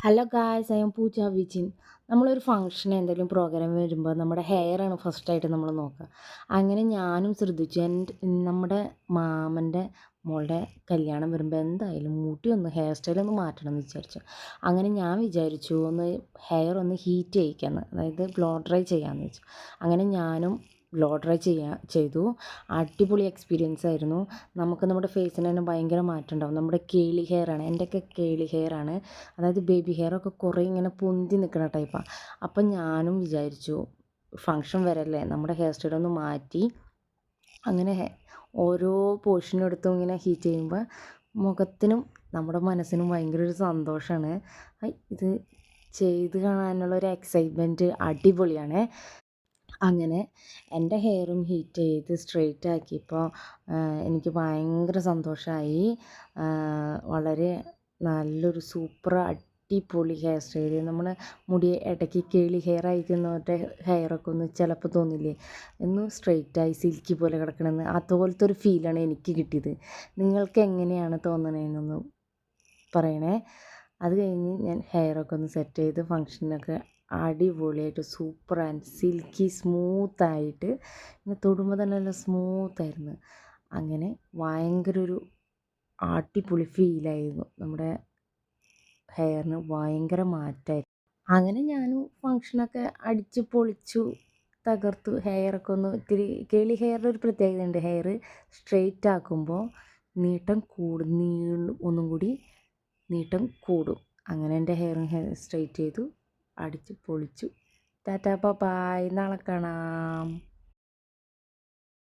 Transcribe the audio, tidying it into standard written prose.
Hello guys, I M പൂജ വിജിൻ. നമ്മളൊരു function എന്തെങ്കിലും programme വരുമ്പോൾ നമ്മുടെ ഹെയറാണ് ഫസ്റ്റായിട്ട് നമ്മൾ നോക്കുക. അങ്ങനെ ഞാനും ശ്രദ്ധിച്ചു. നമ്മുടെ മാമൻ്റെ മോളുടെ കല്യാണം വരുമ്പോൾ എന്തായാലും മുടി ഒന്ന് ഹെയർ സ്റ്റൈൽ ഒന്ന് മാറ്റണം എന്ന് വിചാരിച്ചു. അങ്ങനെ ഞാൻ വിചാരിച്ചു ഒന്ന് ഹെയർ ഒന്ന് ഹീറ്റ് ചെയ്യിക്കാമെന്ന്, അതായത് ബ്ലോ ഡ്രൈ ചെയ്യാമെന്ന് വെച്ചു. അങ്ങനെ ഞാനും ബ്ലോ ഡ്രൈ ചെയ്തു. അടിപൊളി എക്സ്പീരിയൻസ് ആയിരുന്നു. നമുക്ക് നമ്മുടെ ഫേസിന് തന്നെ ഭയങ്കര മാറ്റം ഉണ്ടാവും. നമ്മുടെ കേളി ഹെയറാണ്, എൻ്റെയൊക്കെ കേളി ഹെയറാണ്, അതായത് ബേബി ഹെയറൊക്കെ കുറേ ഇങ്ങനെ പൊന്തി നിൽക്കുന്ന ടൈപ്പാണ്. അപ്പം ഞാനും വിചാരിച്ചു ഫങ്ഷൻ വരല്ലേ, നമ്മുടെ ഹെയർ സ്റ്റൈലൊന്ന് മാറ്റി അങ്ങനെ ഓരോ പോർഷനും എടുത്തും ഇങ്ങനെ ഹീറ്റ് ചെയ്യുമ്പോൾ മുഖത്തിനും നമ്മുടെ മനസ്സിനും ഭയങ്കര ഒരു സന്തോഷമാണ്. ഇത് ചെയ്ത് കാണാനുള്ളൊരു എക്സൈറ്റ്മെൻറ്റ് അടിപൊളിയാണ്. അങ്ങനെ എൻ്റെ ഹെയറും ഹീറ്റ് ചെയ്ത് സ്ട്രെയിറ്റ് ആക്കിയപ്പോൾ എനിക്ക് ഭയങ്കര സന്തോഷമായി. വളരെ നല്ലൊരു സൂപ്പർ അടിപൊളി ഹെയർ സ്റ്റൈൽ. നമ്മൾ മുടി ഇടയ്ക്ക് കേളി ഹെയർ ആയിരിക്കുന്നവരുടെ ഹെയറൊക്കെ ഒന്ന് ചിലപ്പോൾ തോന്നില്ലേ ഒന്ന് സ്ട്രെയിറ്റായി സിൽക്കി പോലെ കിടക്കണമെന്ന്, അതുപോലത്തെ ഒരു ഫീലാണ് എനിക്ക് കിട്ടിയത്. നിങ്ങൾക്ക് എങ്ങനെയാണ് തോന്നണതെന്നൊന്ന് പറയണേ. അത് കഴിഞ്ഞ് ഞാൻ ഹെയറൊക്കെ ഒന്ന് സെറ്റ് ചെയ്ത് ഫങ്ഷനൊക്കെ അടിപൊളിയായിട്ട് സൂപ്പർ ആൻഡ് സിൽക്കി സ്മൂത്തായിട്ട് ഇങ്ങനെ തൊടുമ്പോൾ തന്നെ നല്ല സ്മൂത്തായിരുന്നു. അങ്ങനെ ഭയങ്കര ഒരു അടിപൊളി ഫീലായിരുന്നു. നമ്മുടെ ഹെയറിന് ഭയങ്കര മാറ്റമായിരുന്നു. അങ്ങനെ ഞാനും ഫങ്ഷനൊക്കെ അടിച്ച് പൊളിച്ചു, തകർത്തു. ഹെയറൊക്കെ ഒന്ന് ഇത്തിരി കേളി ഹെയറിൻ്റെ ഒരു പ്രത്യേകതയുണ്ട്, ഹെയർ സ്ട്രെയിറ്റ് ആക്കുമ്പോൾ നീട്ടം കൂടും, ഒന്നും കൂടി നീട്ടം കൂടും. അങ്ങനെ എൻ്റെ ഹെയറും സ്ട്രെയിറ്റ് ചെയ്തു, അടിച്ച് പൊളിച്ചു. ടാറ്റാ ബൈ ബൈ, നാളെ കാണാം.